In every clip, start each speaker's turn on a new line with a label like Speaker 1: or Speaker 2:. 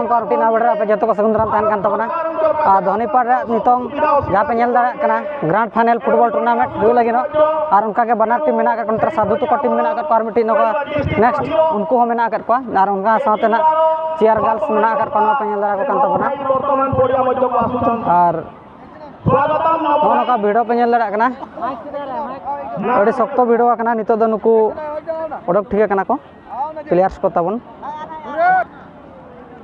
Speaker 1: सानम को रुटीन आवड़ पे जतो को सगुंदराम तहन कान तबना और धोनीपाड़ रे नितोंग जहाँ पे नेल दाड़ा कना ग्रांड फाइनल फुटबॉल टूर्नामेंट हुई लगी नो और उनका के बनार टीम मेना का कंट्रा साधु तो टीम मेना का और मिट्टी नो नेक्स्ट उनको हो मेना कर और उनका साथ ना चेयर गर्ल्स मेना कर कोन पे नेल दाड़ा को कान तबना और नोका वीडियो पे नेल दाड़ा कना अड़ी सख्त वीडियो कना नितो दो नुकु ओडक ठीक कना को प्लेयर्स को तबन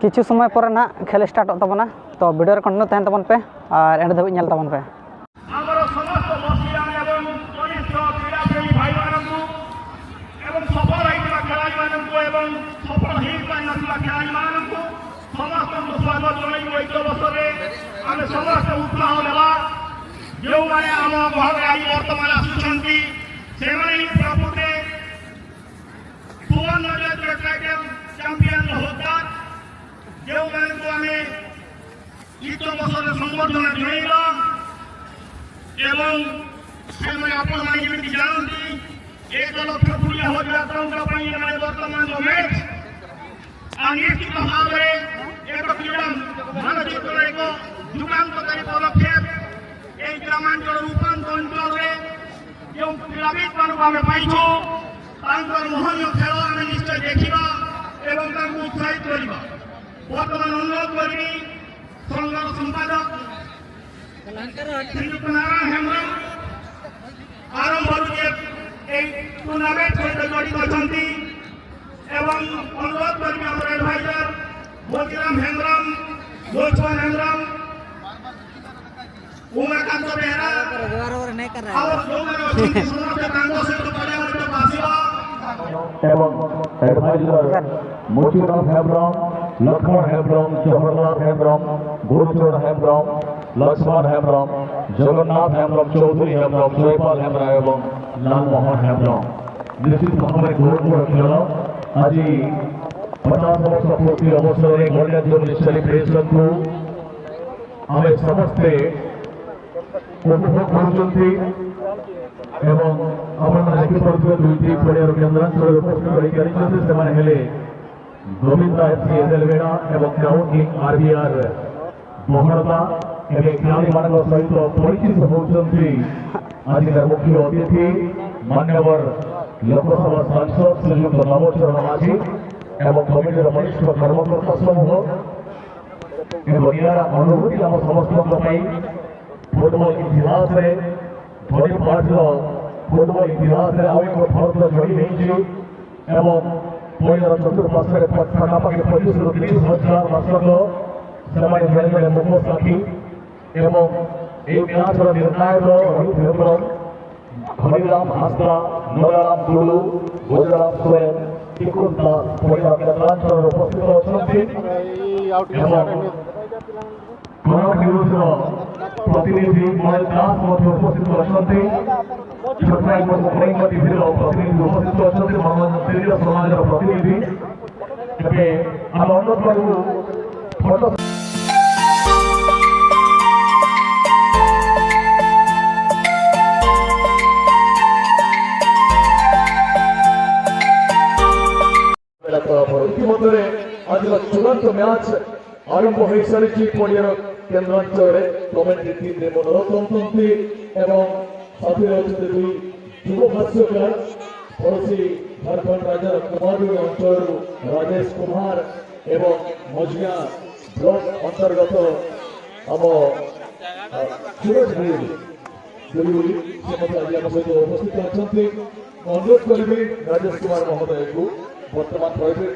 Speaker 1: किछु समय पर ना खेल स्टार्ट तबना तो वीडियो कंटिन्यू तहन तबन पे और एंड धबि नेल तबन पे
Speaker 2: हमरो समस्त मसियान एवं कनिष्ठ क्रीड़ा प्रेमी भाई मानकु एवं सफल होइतबा खेलाड़ी मानकु एवं सफल होइतबा नथिबा खेलाड़ी मानकु समस्त स्वागत जणाइबो एक बसरे आमे समस्त उत्साह देला जो माने आम घर आई वर्तमान आसुछंती से माने प्रभुते सुवर्ण राज्य टाइटल चैंपियन होता जो माने को आमे एक बसरे संबर्धना जणाइला एवं से मैं आपण माने जेमिति जानती 1 लाख रुपया हो जाता उनका पई माने वर्तमान जो मैच अनिश्चित भाव रे एक क्रीडा भारतीय को जुगांतकारी पदक्षेप এই গ্রামাঞ্চল রূপান্ত অঞ্চলে যে ক্রীড়াবিদ মানুষ আমি পাইছো তাঁর মহনীয় খেল আমি নিশ্চয় দেখিবা এবং তাকে উৎসাহিত করিবা বর্তমান অনুরোধ করি সংঘর সম্পাদক শ্রীযুক্ত নারায়ণ হেমব্রম আরম্ভর যে এই টুর্নামেন্ট সহিত জড়িত অনেক এবং অনুরোধ করি আমার এডভাইজার মতিরাম হেমব্রম লক্ষ্মণ হেমব্রম उमाकांत बेहरा और नहीं कर रहा है
Speaker 3: एवं एडवाइजर मोचीराम हेम्ब्रम लक्ष्मण हेम्ब्रम जवाहरलाल हेम्ब्रम गुरुचरण हेम्ब्रम लक्ष्मण हेम्ब्रम जगन्नाथ हेम्ब्रम चौधरी हेम्ब्रम जयपाल हेम्ब्रम एवं लालमोहन हेम्ब्रम निश्चित भाव में गौरव खेल आज 50 वर्ष पूर्ति अवसर में गणराज्य सेलिब्रेशन को आम समस्ते उपभोग करछंती एवं आपण देखि पड़ुवा दुईटी पड़ियार केन्द्रांचल उपस्थित रही करिछंती सेमाने हेले गोविंदा एफसी एजेलवेड़ा एवं क्राउन किंग आरबीआर मोहनता एवं खिलाड़ी मानक सहित परिचित होउछंती आज मुख्य अतिथि मान्यवर लोकसभा सांसद श्रीयुक्त नवचरण माझी एवं कमिटीर वरिष्ठ कर्मकर्ता समूह एवं यार अनुभूति आम समस्त फुटबॉल इतिहास रे धोनीपाड़ फुटबॉल इतिहास रे आउ एक भारत जोड़ी नहीं एवं पहिला चतुर्पार्श्व पाखापाखि 25 ରୁ 30 हजार दर्शक ସେମାନେ ଜଣେ ଜଣେ ମୁଖ ସାକ୍ଷୀ ଏବଂ ଏହି ମ୍ୟାଚର ନିର୍ଣ୍ଣାୟକ ରୋହିତ ହେମ୍ବ୍ରମ ହରିରାମ ହାସଦା ନରାରାମ ଟୁଲୁ ଗୁଜରାମ ସୋରେନ ଟିକୁନ ଦାସ ପରିବାର କେନ୍ଦ୍ରାଞ୍ଚଳରେ ଉପସ୍ଥିତ ଅଛନ୍ତି ଏବଂ प्रतिनिधि मल दास उपस्थित अच्छे छत्रा टीवी प्रतिनिधि उपस्थित अच्छे मनोरंजन समाज प्रतिनिधि आम अनुरोध करूँ फोटो इतिमध्य आज चूड़ांत मैच आरंभ हो सारी पड़ियार केन्द्रांचल कमेंट्री टीम रे मनोरथ होती एवं साथी अच्छे दुई युव भाष्यकार पड़ोसी झारखंड राज्य कुमारडुंगी अंचल राजेश कुमार एवं मझिया ब्लॉक अंतर्गत आम सूरज दुलुई सहित उपस्थित अच्छा अनुरोध करी राजेश कुमार महोदय को वर्तमान प्राइवेट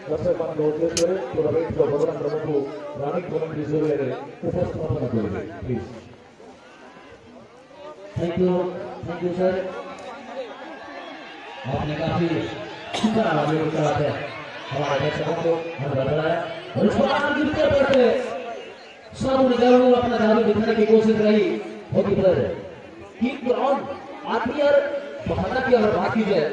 Speaker 3: दर्शक मान उद्देश्य टूर्नामेंट घटनाक्रम को रानी कमेंट्री जरिए उपस्थापन करेंगे प्लीज।
Speaker 4: थैंक यू सर, आपने काफी सुंदर आवाज करा है हमारे दर्शकों को बताया और इस बार जीतते पड़ते सब निकालों अपना जादू दिखाने की कोशिश रही होगी पर कि ग्राउंड आती यार बहाना की अगर बात की जाए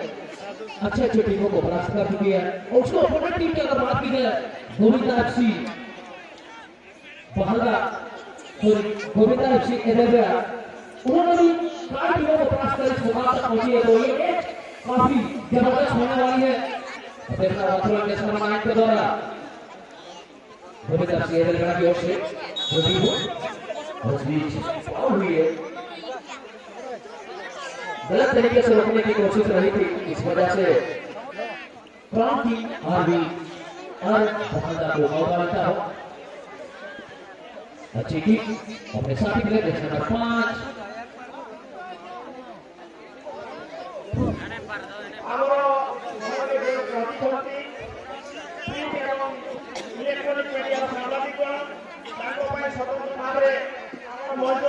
Speaker 4: अच्छे अच्छे टीमों को परास्त कर चुकी है और उसको अपोनेंट टीम की अगर बात की जाए गोविंदा एफसी बहलदा गोविंदा एफसी एजेलवेड़ा उन्होंने भी कई टीमों को परास्त कर इस मुकाम तक पहुंची है तो ये मैच काफी जबरदस्त होने वाली है। देखना वाथुरा नेशनल माइंड के द्वारा भूमि तरफ से तेलंगाना की ओर से जो भी हो उस बीच और हुई है गलत तरीके से रोकने की कोशिश रही थी, इस वजह से क्रांति आरबी और सफलता को मौका मिलता हो। अच्छी की अपने साथी प्लेयर नंबर 5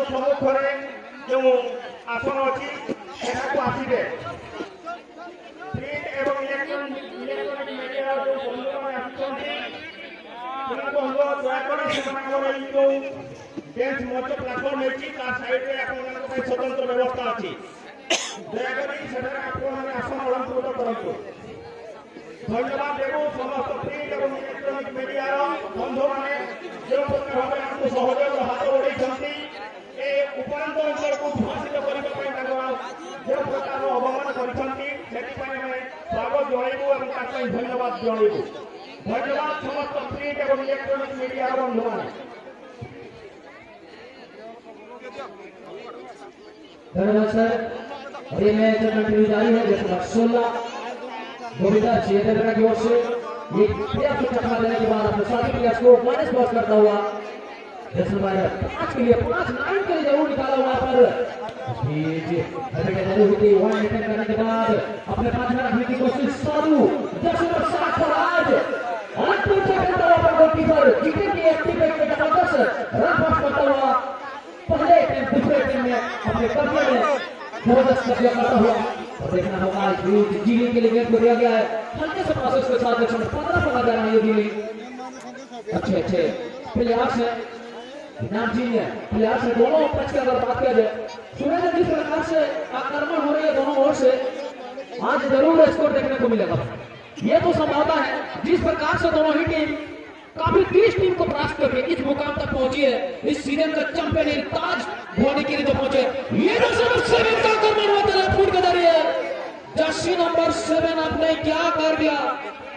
Speaker 2: ସମ୍ମୁଖରେ ଯେଉଁ ଆସନ ଅଛି ସେଠାକୁ ଆସିବେ। ପ୍ରିଣ୍ଟ ଏବଂ ଇଲେକ୍ଟ୍ରୋନିକ ମିଡିଆର ଯେଉଁ ବନ୍ଧୁମାନେ ଆସିଛନ୍ତି ସେମାନଙ୍କୁ ଅନୁରୋଧ ଦୟାକରି ସେମାନଙ୍କର ଏଇ ଯେଉଁ ବେଞ୍ଚ ମଞ୍ଚ ପ୍ଲାଟଫର୍ମ ହେଇଛି ତା ସାଇଡରେ ଆପଣମାନଙ୍କ ପାଇଁ ସ୍ୱତନ୍ତ୍ର ବ୍ୟବସ୍ଥା ଅଛି। ଦୟାକରି ସେଠାରେ ଆପଣମାନେ ଆସନ ଅଳଙ୍କୃତ କରନ୍ତୁ। ଧନ୍ୟବାଦ ଦେବୁ ସମସ୍ତ ପ୍ରିଣ୍ଟ ଏବଂ ଇଲେକ୍ଟ୍ରୋନିକ ମିଡିଆର ବନ୍ଧୁମାନେ ଯେଉଁ ଭାବେ ଆମକୁ ସହଯୋଗ ହାତ ବଢ଼େଇଛନ୍ତି। ଏ ଉପାନ୍ତ ଅଞ୍ଚଳକୁ ପ୍ରଭାବିତ କରିବା ପାଇଁ ତାଙ୍କର ଯେଉଁ ପ୍ରକାର ଅବମାନ କରିଛନ୍ତି ସେଥିପାଇଁ ଆମେ ସ୍ୱାଗତ ଜଣାଇବୁ ଏବଂ ତା ପାଇଁ ଧନ୍ୟବାଦ ଜଣାଇବୁ। ଧନ୍ୟବାଦ ସମସ୍ତ ପ୍ରିଣ୍ଟ ଏବଂ ଇଲେକ୍ଟ୍ରୋନିକ ମିଡିଆର ବନ୍ଧୁମାନେ।
Speaker 4: धन्यवाद सर। और ये मैच कंटिन्यू जारी है जैसे 16 गोविंदा तेलंगाना की ओर से एक पर्याप्त टक्कर देने के बाद अपने साथी प्लेयर्स को माइनस पास करता हुआ 5 के लिए 5 9 के लिए जरूर निकाला वहां पर हुई 1 अटेम्प्ट करने के बाद अपने 5 में रखने की कोशिश साधु 10/7 पर आज अंतिम सेकंड पर गोलकीपर विकेट की एक्टिवेट के जबरदस्त रन पास करता हुआ पहले अटेम्प्ट दूसरे अटेम्प्ट में अपने कब्जे में जबरदस्त कब्जा करता हुआ। और देखना होगा जीली के लिए गेट को दिया गया है हल्के से प्रोसेस के साथ 15 पर जा रहा है ये जीली। अच्छे प्लेयर्स है नाम जी है प्लेयर्स है दोनों टच की अगर बात किया जाए सुने जिस प्रकार से आक्रमण हो रही है दोनों ओर से आज जरूर स्कोर देखने को मिलेगा। ये तो संभावना है जिस प्रकार से दोनों ही टीम काफी 30 टीम को परास्त करके इस मुकाम तक पहुंची है। इस सीजन का चैंपियन ताज ढोने के लिए जो पहुंचे ये जो नंबर 7 का आक्रमण हुआ था फुट के जरिए जर्सी नंबर 7 आपने क्या कर दिया।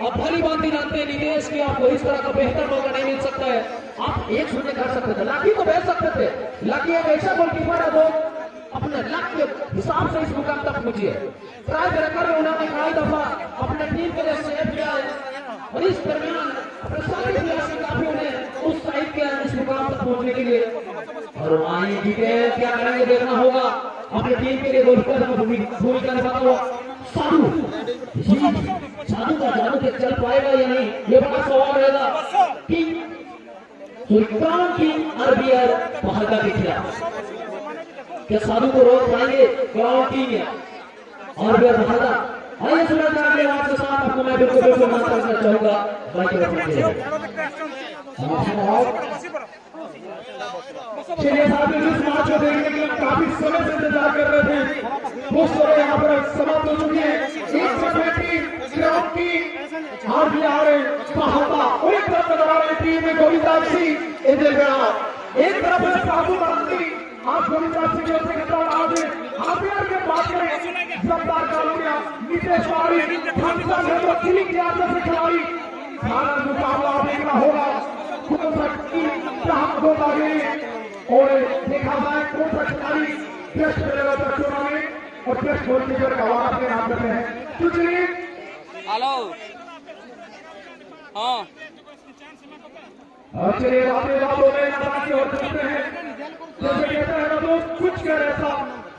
Speaker 4: अब भली बात जानते हैं नितेश की आपको इस तरह का बेहतर मौका नहीं मिल सकता है। आप 1-0 कर सकते थे लाकी को भेज सकते थे लाकी एक ऐसा गोलकीपर है जो अपने लक के हिसाब से इस मुकाम तक पहुंची है। ट्राई कर उन्होंने कई दफा अपने टीम के लिए सेव किया है और इस दरमियान अपने सारे प्लेयर्स ने काफी उन्हें उस साइड के इस मुकाम तक पहुंचने के लिए और आई डिटेल क्या करेंगे देखना होगा। अपनी टीम के लिए गोलकीपर को भूमिका निभाता हुआ साधु का जादू चल पाएगा या नहीं ये बड़ा सवाल रहेगा। किंग आरबीआर पहलका के खिलाफ क्या साधु को रोक पाएंगे क्राउन किंग आरबीआर पहलका। आइए सुना चाहते हैं आपके साथ आपको मैं बिल्कुल मत करना चाहूंगा
Speaker 2: चलिए साथियों इस मैच को देखने के लिए काफी समय से इंतजार कर रहे थे वो समय यहाँ पर समाप्त हो चुकी है। एक समय की क्राउन की आरबीआर पहलका और एक तरफ नजर आ रही टीम में गोविंदा सिंह तेलंगाना एक तरफ है साधु मानती आप गोविंदा सिंह के आज आरबीआर के बात करें जब्बार कालोनिया नितेश वारी चिली के आदत से खिलाड़ी सारा मुकाबला देखना होगा कौन सा होगा और देखा जाए कौन सा खिलाड़ी टेस्ट लेवल पर टूर्नामेंट और टेस्ट गोलकीपर का अवार्ड अपने नाम करते हैं। तो चलिए
Speaker 5: हेलो हाँ
Speaker 2: चलिए बातों में नजारे और चलते हैं जैसे कहते हैं ना दोस्त कुछ कर ऐसा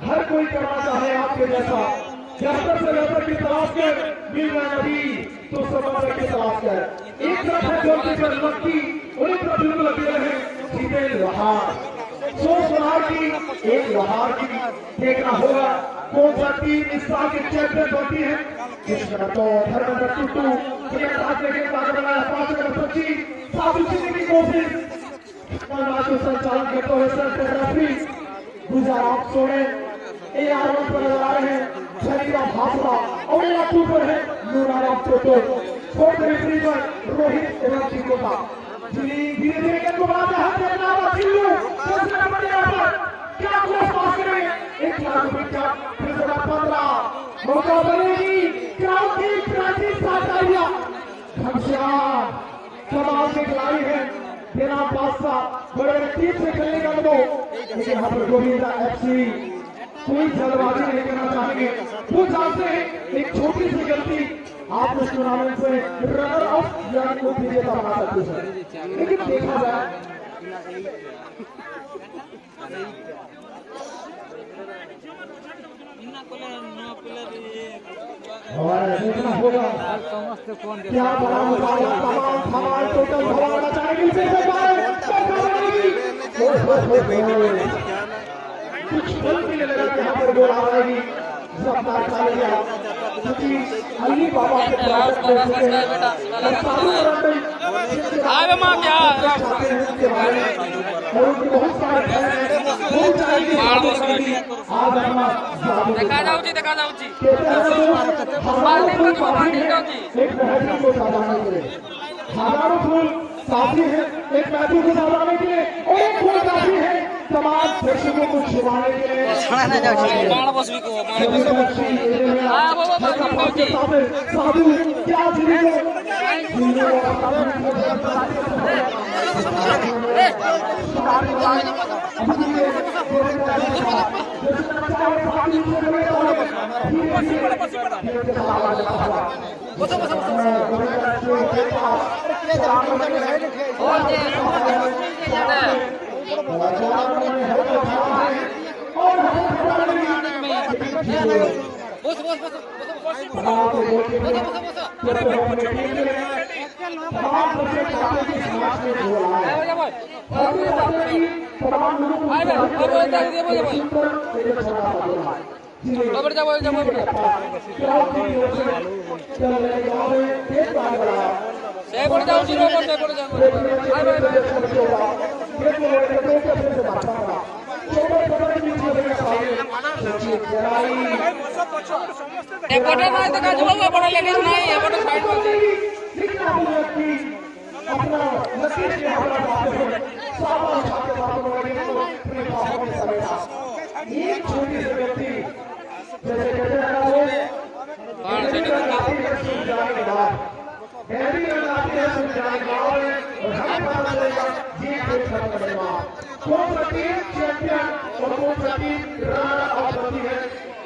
Speaker 2: हर कोई करना चाहे आपके जैसा बेहतर से बेहतर की तलाश कर मिलना नदी तो समंदर की तलाश कर। एक तरफ है गोलकीपर लक्की और एक तरफ बिल्कुल अकेले हैं सीधे लोहार सोच लोहार की एक लोहार की देखना होगा कौन सा टीम इस साल के चैंपियन बनती है। तो हर नंबर 2 बनाया 5 नंबर 25 साधु सिंह की कोशिश संचालन करते हुए सर गुजरात आप सोने AR1 पर नजर आ रहे हैं शरीरा भाषा और AR2 पर है नूराराम टोटो फोर्थ रेफरी पर रोहित एवं चिकोटा धीरे धीरे को बात है देखना होगा चिल्लू दूसरे नंबर पर क्या क्रॉस पास करें 1 लाख रुपए का फिर 15 मौका बनेगी क्राउड की प्राचीन साथ आइया घनश्याम कमाल के खिलाड़ी है
Speaker 5: बिना बादशाह बड़े बड़े टीम से खेलने का अनुभव, लेकिन यहाँ पर गोविंदा एफसी कोई जल्दबाजी नहीं करना चाहेंगे। वो जानते हैं एक छोटी सी गलती आप इस टूर्नामेंट से रनर अप यानी को विजेता बना सकते हैं, लेकिन देखा जाए और देखना होगा क्या बड़ा मुकाबला, तमाम टोटल भगाना चाहेंगे इसे कुछ पल के लिए लगा यहाँ पर गोल आ जाएगी, रफ्तार चल गया क्योंकि अली बाबा के प्रयास कर चुके हैं और सारी
Speaker 6: आवे मां क्या
Speaker 5: और उनके बहुत सारे वो चाहिए आज अपना
Speaker 6: देखा जाऊची
Speaker 5: एक महफिल को सजाने के लिए हजारों फूल काफी है, एक महफिल को सजाने के लिए और एक फूल काफी है तमाम दर्शकों को छुपाने के लिए। साधु क्या
Speaker 6: एपटे नाही तर काय जुळला पडायला नाही एपटे साइड मध्ये
Speaker 5: एक छोटी सी व्यक्ति जैसे कहते हैं कौन सा टीम चैंपियन और कौन सा टीम रनर अप होती है,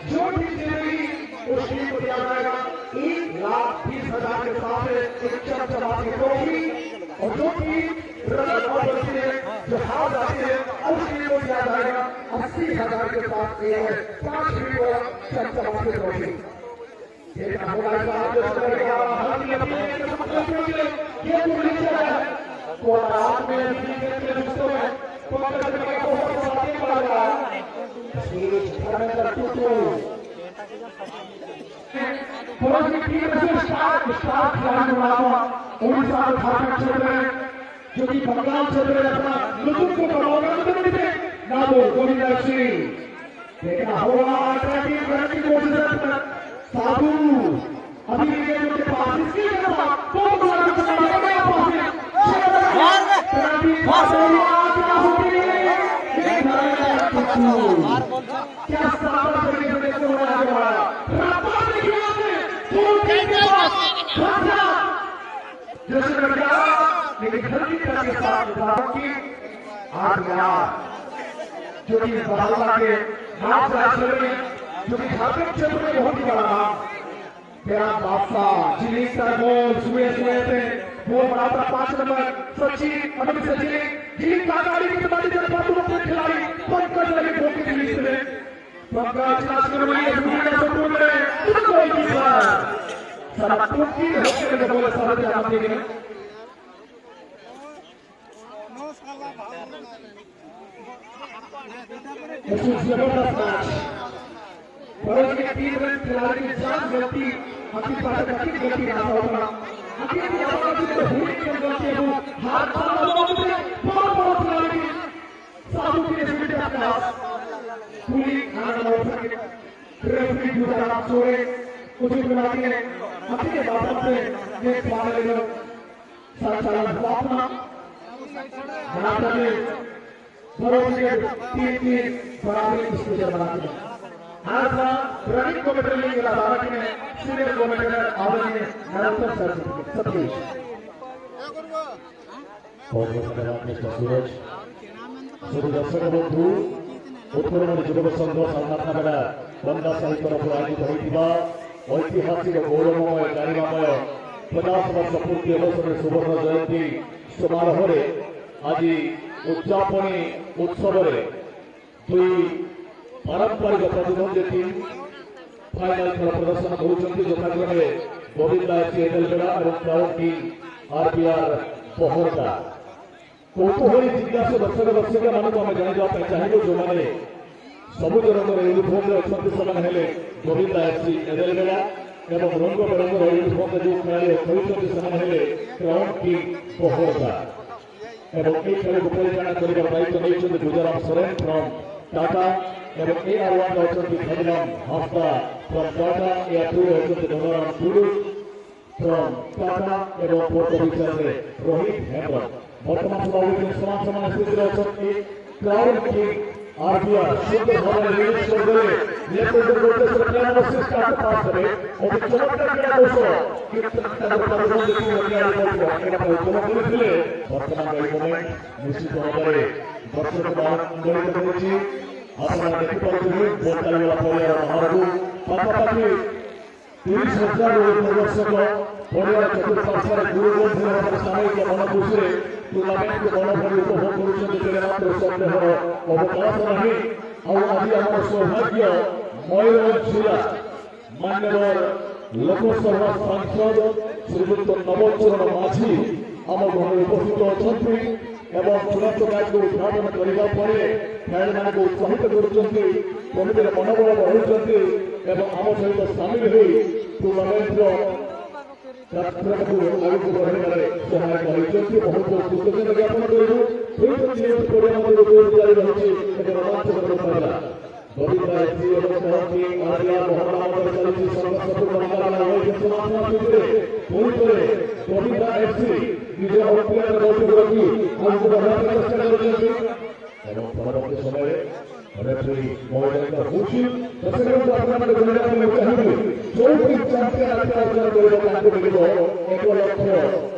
Speaker 5: जो टीम जीतेगी उस टीम को दिया जाएगा 1,20,000 के साथ एक चमचमाती ट्रॉफी और जो टीम रनर अप होती है जो हार जाती है उस टीम को दिया जाएगा 80,000 के साथ एक 5 टीम को चमचमाती ट्रॉफी। देखना होगा इस बार जो चलेगा हर टीम ये तो नीचे है और रात में के रिश्तों में बहुत सारे पड़ रहा है धर्मेंद्र टूटू पूरा की टीम से स्टार खिलाड़ी बना हुआ उड़ीसा और झारखंड क्षेत्र में जो कि बंगाल क्षेत्र में अपना लुत्फ को कमाओगे ना वो गोविंदा सिंह। देखना होगा ट्रैकिंग करने की कोशिश है साधु अभी ये जो के पास इसके लिए बहुत बड़ा नुकसान है क्या सवाल करने को देखते हो आगे बढ़ा जैसे लेकिन धरती के साथ की 8 यार जो कि बहादुर के नाम से आश्रय में जो कि झारखंड क्षेत्र में बहुत ही बड़ा नाम तेरा बादशाह जिली सरमोल सुए थे वो बड़ा था 5 नंबर सचिन अमित सचिन जिली कागाड़ी की कमांडी के बाद अपने खिलाड़ी पंकज लगे भोग की लिस्ट में पंकज नाचकर में जुड़ने से टूट गए कोई भी सारा टूटी होकर के बोले सारा जवाब देंगे जबरदस्त मैच बड़े के 3 रन खिलाड़ी के साथ गलती अंकित पाठक की गलती ना होगा अंकित की गलती से हुई की गलती है वो हाथ बहुत खिलाड़ी साधु की स्पीड का प्रयास पूरी खाना हो सके रेफरी गुजरात सोरे कुछ खिलाड़ी ने अंकित के माध्यम से एक बार ले लो सारा अपना बनाते हुए बरोबर के 3-3 बराबरी की स्थिति बनाते हैं। आज रनिंग कमेटी में इलाहाबाद में सीनियर कमेटी आदरणीय नरोत्तम सर सतीश
Speaker 3: बहुत बहुत धन्यवाद मिस्टर सूरज। शुभ दर्शक बंधु उत्तरमणि जुगम संघ सामना बेला बंदा साही तरफ आयोजित होता ऐतिहासिक गौरवमय गरिमामय 50 वर्ष पूर्ति अवसर सुवर्ण जयंती समारोह आज उद्यापनी उत्सव दुई पारंपरिक प्रतिद्वंदी टीम फाइनाल खेल प्रदर्शन कर यथाक्रमे गोविंदा एफसी एदेलबेड़ा और क्राउन टीम आरपीआर बहरदा। कौतूहली जिज्ञासु दर्शक दर्शिका मानक आम जानापी चाहिए जो मैंने सबुज रंगर यूनिफर्म अच्छा से गोविंदा एफसी एदेलबेड़ा और रंग बेरंगर यूनिफर्म जो खेल खेलते क्राउन टीम बहरदा और ये खेल को परिचालना कर दायित्व नहीं गुजराम सोरेन फ्रॉम टाटा और AR1 होती खजराम हाफ्ता फ्रॉम टाटा AR2 होती मनोराम टुडू फ्रॉम टाटा और फोर्थ ऑफिसर रोहित हेम्ब्रम। वर्तमान सभा समान समान स्थिति होती क्राउन टीम आरपीआर सुंदर भाव रिलीज कर देले लेफ्ट करते सरकार से स्टार्ट पास करे और चमत्कार किया दोस्तों कि तदर देखि ओडिया रिपोर्ट एटा चमक करथिले। वर्तमान এই मोमेंट निश्चित भाବରେ दर्शक मंडली करिछि आपना देखि पाउथिले बोताल वाला पड़िया बाहरକୁ पाखापाखि 30,000 दर्शक पड़िया चतुर्पार्श्वर गुरुगोविंद सामूहिक मनखुशी टूर्नामेंट को बड़ भारी उपभोग करुछन्ति मात्र सप्ताहर अवकाश नहीं आज आम सौभाग्य मयूरभंज जिला मान्यवर लोकसभा सांसद श्रीयुक्त नवचरण माझी आम घर उपस्थित अच्छा एवं चूड़ांत मैच को उद्घाटन करने खेल मान को उत्साहित कमिटी मनोबल बढ़ाऊँ एवं आम सहित सामिल हो टूर्नामेंट कार्यक्रम को आगे बढ़ाने सहायक होती बहुत बहुत कृतज्ञता ज्ञापन करूँ जारी रही रोमांचकर मुकाबला गोविंदा एफसी और क्राउन टीम आरपीआर बहरदा चलती संघर्षपूर्ण मुकाबला पूरी गोविंदा एफसी निज अवप्रिय कौशल रखी आगे बढ़ाने चेष्टा कर परवर्ती समय रेफरी महोदय होची दर्शक आपने जाना चाहिए जो भी चैंपियन आता है करने को मिलो 1 लाख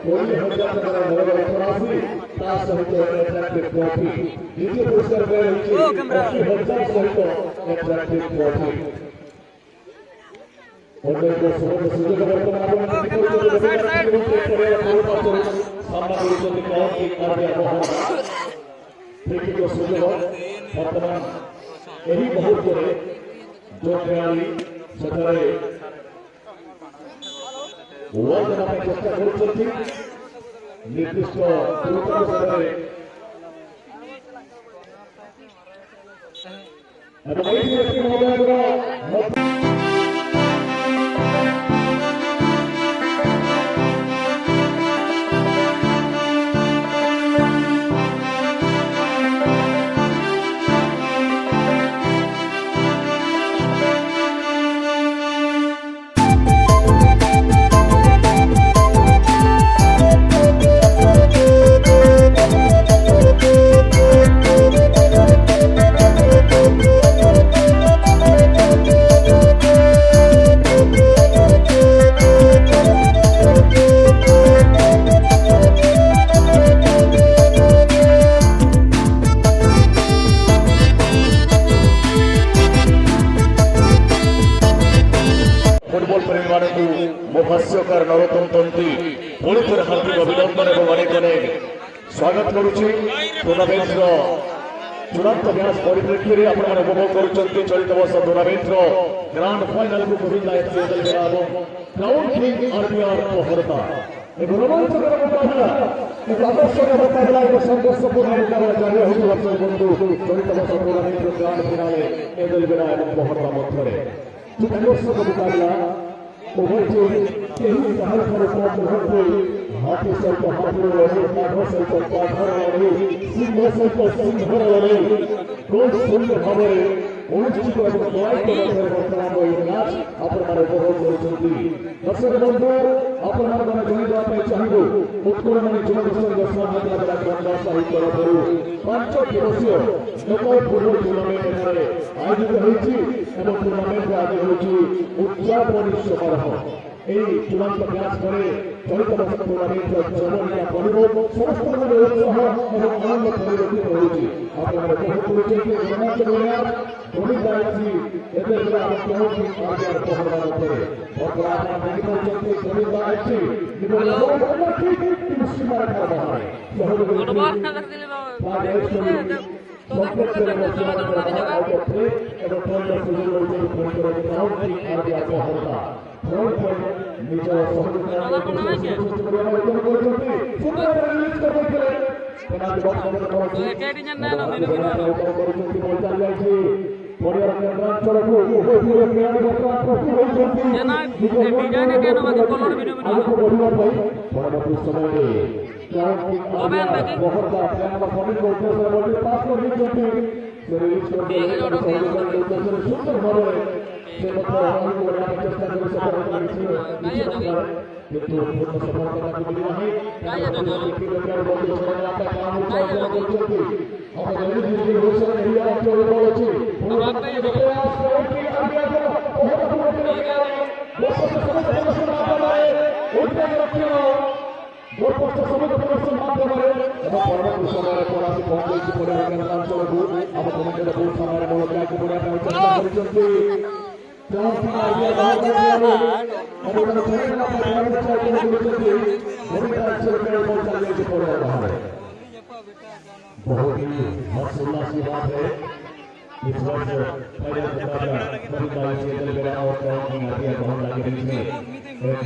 Speaker 3: 20,000 टका नगद राशि ता सहित अट्रैक्टिव ट्रॉफी द्वितीय पुरस्कार रही 80,000 सहित अट्रैक्टिव ट्रॉफी और को सुযোগ वर्तमान सामना करुछन्ति क्राउन टीम आरपीआर बहरदा देखिए सुযোগ वर्तमान यही मुहूर्त जो खेलाड़ी सेठारे वर्ल्ड नाम चेष्टा करुछन्ति निर्दिष्ट द्रुत समय एवं एई व्यक्ति महोदय फुटबॉल प्रेमी मान को मुभाष्यकार नरोत्तम तंती पुणी थे हार्दिक अभिनंदन और अनेक अनेक स्वागत करुच्ची। टूर्नामेंट चूड़ांत मैच परिप्रेक्षी में आपने उपभोग कर चलित वर्ष टूर्नामेंट ग्रांड फाइनल को गोविंदा एफसी एदेलबेड़ा और क्राउन टीम आरपीआर बहरदा एक रोमांचकर मुकाबला एक आकर्षक मुकाबला एक संघर्षपूर्ण मुकाबला जारी होती दर्शक बंधु चलित वर्ष टूर्नामेंट ग्रांड फाइनाल एदेलबेड़ा और बहरदा मध्य संघर्षक मुकाबला उभय टीम हाथी सहित हाथी लड़े बाघ सहित बाघर लड़े सिंह सहित सिंह लड़े बहुत सुंदर भाव अनुष्ठित वर्तमान मैच आपने उपभोग कर दर्शक बंधु आपने जानापी चाहिए उत्कलमणि जुगम संघ सामना बंदा साही तरफ 5 दिवसीय नॉकआउट फुटबॉल टूर्नामेंट आयोजित होती टूर्नामेंट आगे होती उद्यापनी समारोह
Speaker 5: এই চূড়ান্ত ম্যাচ করে চলিত বছর টুর্নামেন্টের জনপ্রিয় পরিবেশ সমস্ত ধরনের উৎসাহ এবং আনন্দ পরিবর্তিত হয়েছে। আপনারা উপভোগ করেছেন যে রোমাঞ্চ রোমাঞ্চ গণিত দায়িত্বী এদের দ্বারা আমরা কেমন ঠিক আগে প্রহরণ করে অথবা আপনারা দেখে পাচ্ছেন যে গণিত দায়িত্বী ঠিক কিন্তু সীমার করা হয় পরবর্তী সময়ে কিন্তু পূর্ণ সফলতা মিলি ନାହିଁ গোলপোস্ট সমগ্র প্রদর্শন মাধ্যমে এবং পরবর্তী সময়ের পর আসি পৌঁছেছি পরিবারের অঞ্চলକୁ ଆମ କମିଟିର ବହୁତ ସମୟରେ ମୂଳ ତ୍ୟାଗ କରିବା ପାଇଁ চেষ্টা କରିଛନ୍ତି बहुत ही हर्षोल्लास की बात है इस वर्ष पहले मुकाबला बड़ी से चल और बहुत लगे बीच में एक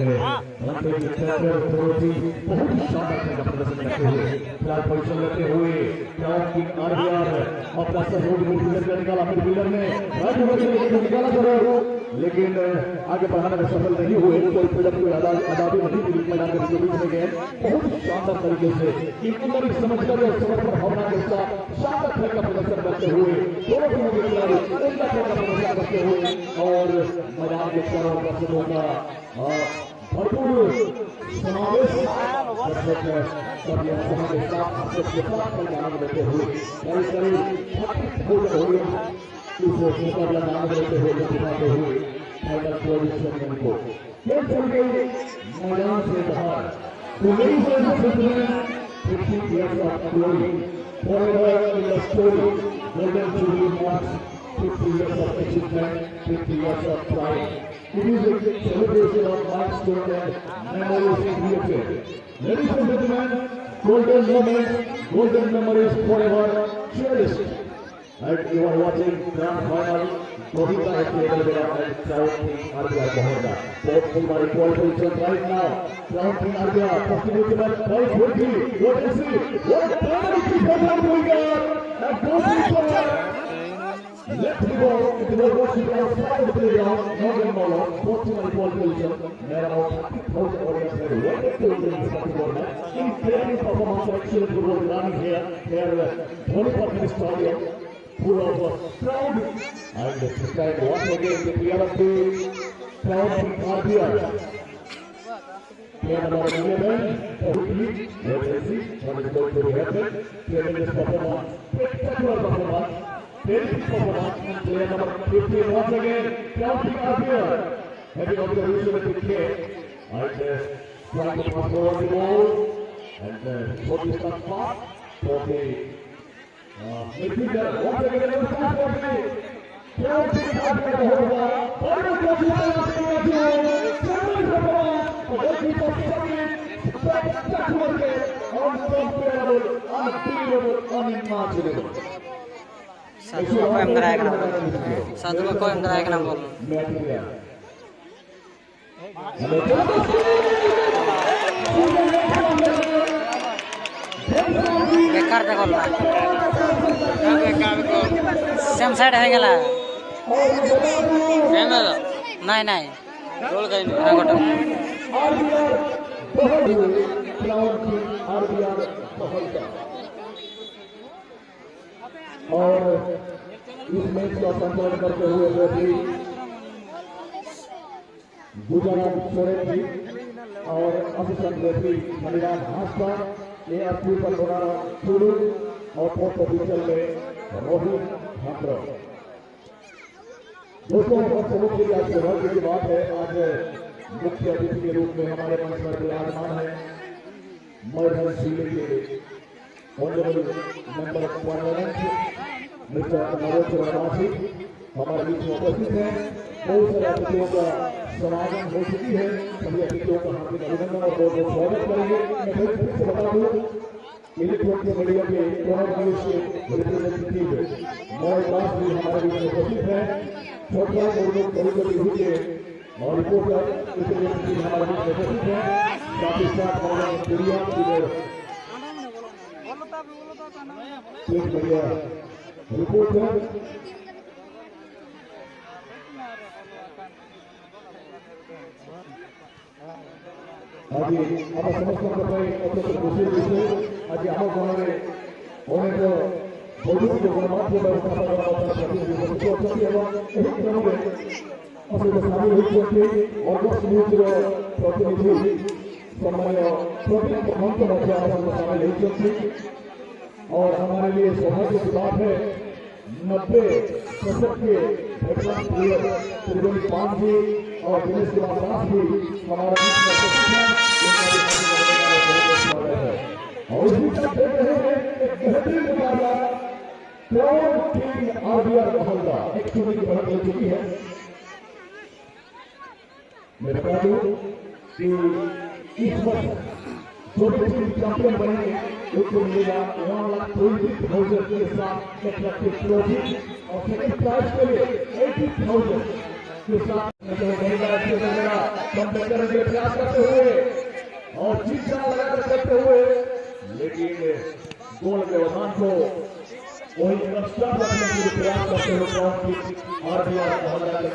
Speaker 5: घंटे की बहुत ही शानदार प्रदर्शन करते हुए फिलहाल पोजीशन लेते हुए क्राउड की आरबीआर अपना सहयोग मिडफील्डर का निकाला मिडफील्डर ने निकाला जरूर लेकिन आगे बढ़ाने में सफल नहीं हुए कोई फिल्डर कोई आजादी नहीं मिली मैदान के बीच में गए बहुत ही शानदार तरीके से ईमानदारी समझदारी और समर्पण भावना के साथ शानदार खेल का प्रदर्शन करते हुए दोनों टीमों के खिलाड़ी उनका खेल का प्रदर्शन करते हुए और मैदान के चारों दर्शकों का भरपूर समावेश आनंद लेते हुए करीब इस मुकाबला में आनंद लेते हुए दिखाते हुए फाइनल पोजीशन को खेल चल गई मैदान से बाहर Ladies and gentlemen, 50 years of glory, forever in the story, Golden Jubilee marks 50 years of achievement, 50 years of pride. It is a celebration of milestone and memories created. Ladies and gentlemen, golden moments, golden memories forever cherished. And you are watching grand final. Govinda has played and Crown King Arya Mohoda. Both teams are equal position right now. Crown King Arya, first movement, right quickly. What is it? What penalty for that winger? And goes to left the ball. The ball goes to the outside of the ground. Morgan Molo, both teams are equal position. There are about 30,000 audience here. What is the football match? In training performance, excellent football running here. Here, Dhoni Patni Stadium. Full of crowd and this time once again the player of the crowd in Arabia. Player number 11, let's see what is going to happen. Tremendous performance, spectacular performance, terrific performance, and player number 15 once again, crowd in Arabia. Heading on the reason of the kick and trying to pass over the ball and for the start pass for the midfielder once again number 5 for the crowd in Arabia होगा और वो कोशिश कर रहे हैं champion performance बहुत ही spectacular के unbelievable unimaginable
Speaker 1: साधु को एम कराएगा ना साधु को एम कराएगा ना बोल बेकार देखो ना सेम साइड है गला सेम है नहीं नहीं रोल कहीं नहीं गोटा
Speaker 5: और इस मैच का संचालन करते हुए रेफरी गुजरात सोरेन जी और असिस्टेंट रेफरी मणिराम हास्ता ARP पर बनारा चूड़ू और फोर्थ ऑफिशियल में रोहित भाद्र। दोस्तों बहुत समझ के आज सौभाग्य की बात है आज
Speaker 3: मुख्य अतिथि के रूप में हमारे मंच पर विराजमान है मर्दन जिले के honourable member of parliament mister नरोज वर्मासी हमारे बीच में उपस्थित हैं। बहुत सारे अतिथियों का समागम हो चुकी है। सभी अतिथियों का हार्दिक अभिनंदन और बहुत बहुत स्वागत करेंगे। मैं फिर से बता दूं इलेक्ट्रॉनिक मीडिया के कोरोना न्यूज के रिप्रेजेंटेटिव मोहम्मद भी हमारे बीच में उपस्थित हैं। छोटा मुर्मू करीब के और रिपोर्टर रिप्रेजेंटेटिव हमारे बीच में उपस्थित हैं। साथ ही साथ हमारे मीडिया रिपोर्टर आज आप समस्त अत्यंत खुशी विषय आज आम गाँव अनेक बौद्धिक गणमाध्य व्यवस्था सामिल होती ऑगस्ट न्यूज प्रतिनिधि सम्मान्य प्रदीप महंत सामिल होती और हमारे लिए सौभाग्य की बात है 90% के वेटरन प्लेयर त्रिवेणी पान जी और दिनेश कुमार दास भी हमारा बीच में उपस्थित हैं। और इसी तरह देख रहे हैं एक बेहतरीन मुकाबला क्राउन किंग आरबीआर मोहल्ला 1-0 की बढ़त हो चुकी है। मैं बता दूं कि इस वर्ष जो भी टीम चैंपियन बनेंगे उनको मिलेगा 1,20,000 के साथ एट्रैक्टिव ट्रॉफी और सेकंड प्राइज के लिए 80,000 के साथ कम करने के प्रयास करते हुए और जीत लगाकर करते हुए लेकिन गोल व्यवधान को वही रक्षा रखने के लिए प्रयास करते हुए आरबीआर मोहल्ला के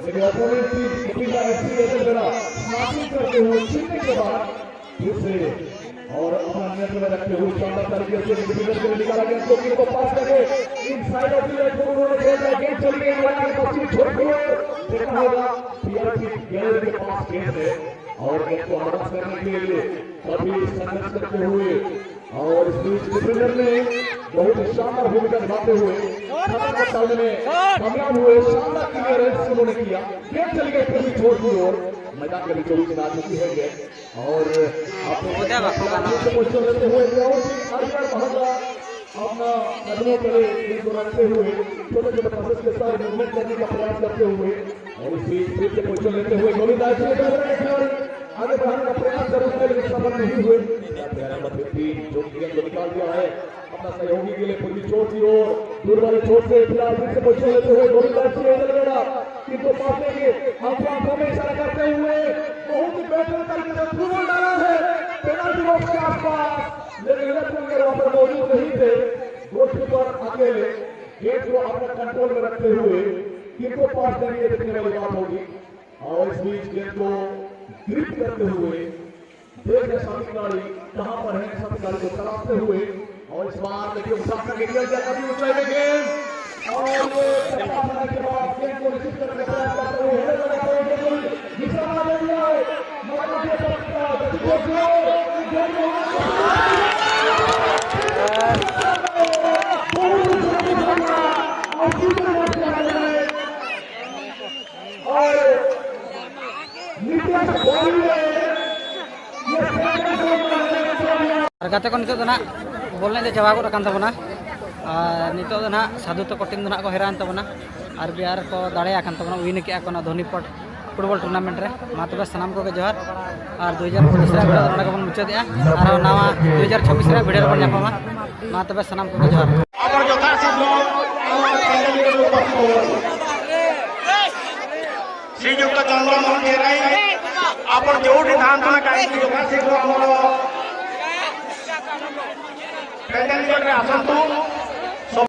Speaker 3: लेकिन अपोनेंट टीम करते हुए जीतने के बाद फिर से और अपना नियंत्रण में रखते हुए शानदार तरीके से डिफेंडर के लिए निकाला गया तो को पास करके इनसाइड ऑफ द लाइन को उन्होंने खेला गेंद चली गई मैदान के पश्चिम छोड़ दिए देखना होगा पीआरसी गैलरी के पास गेंद है और गेंद को हरास करने के लिए सभी संघर्ष करते हुए और इस बीच डिफेंडर ने बहुत ही शानदार भूमिका निभाते हुए डालने में कामयाब हुए। शानदार क्लियरेंस उन्होंने किया गेंद चली गई फिर भी छोड़ दी और मैदान के बीचों बीच आ चुकी है गेंद और पोजीशन लेते हुए अपना कदमों पर गेंद को रखते हुए छोटे छोटे पासेस के साथ मूवमेंट करने का प्रयास करते हुए और इस बीच फिर से पोजीशन लेते हुए गोविंदा आगे बढ़ाने का प्रयास कर रहे लेकिन सफल नहीं हुए। जो गेंद को निकाल दिया है अपना सहयोगी के लिए पूरी चोट की ओर दूर वाले चोट से फिलहाल फिर से पोजीशन लेते हुए गोविंदा किनको पास देंगे आंखों में इशारा करते हुए बहुत ही बेहतर तरीके से फुटबॉल डाला है पेनल्टी बॉक्स के आसपास लेकिन वहां पर मौजूद नहीं थे। गोलकीपर अकेले गेंद को अपने कंट्रोल में रखते हुए किनको पास देंगे देखने वाली बात होगी और इस बीच गेंद को ग्रिप करते हुए देख रहे सभी खिलाड़ी कहां पर है सभी खिलाड़ी को तलाशते हुए और इस बार देखिए मुसाफिर के लिए कभी ऊंचाई में गेंद और ये करने के बाद गेंद को रिसीव करने का प्रयास करते हुए हेडर लगाते हुए निशाना ले लिया है मौका के तरफ
Speaker 1: गाते को नितो ना बोल ने चाबा को रकान तबना नितो ना साधु तो टीम ना को हेरान तबना आरबीआर को दाड़े कान तबना विन के को धोनीपट फुटबॉल टूर्नामेंट रे मा तबे सनाम को जोहार और 2025 रे वीडियो ना को बन मुचादिया और नवा 2026 रे वीडियो बन नापमा मा तबे सनाम को जोहार
Speaker 2: आपण जोता श्रीयुक्त चंद्रमोहन जेराई आपण जोठी धान थाना काई जोता से हमरो पेंडल रे आसंतु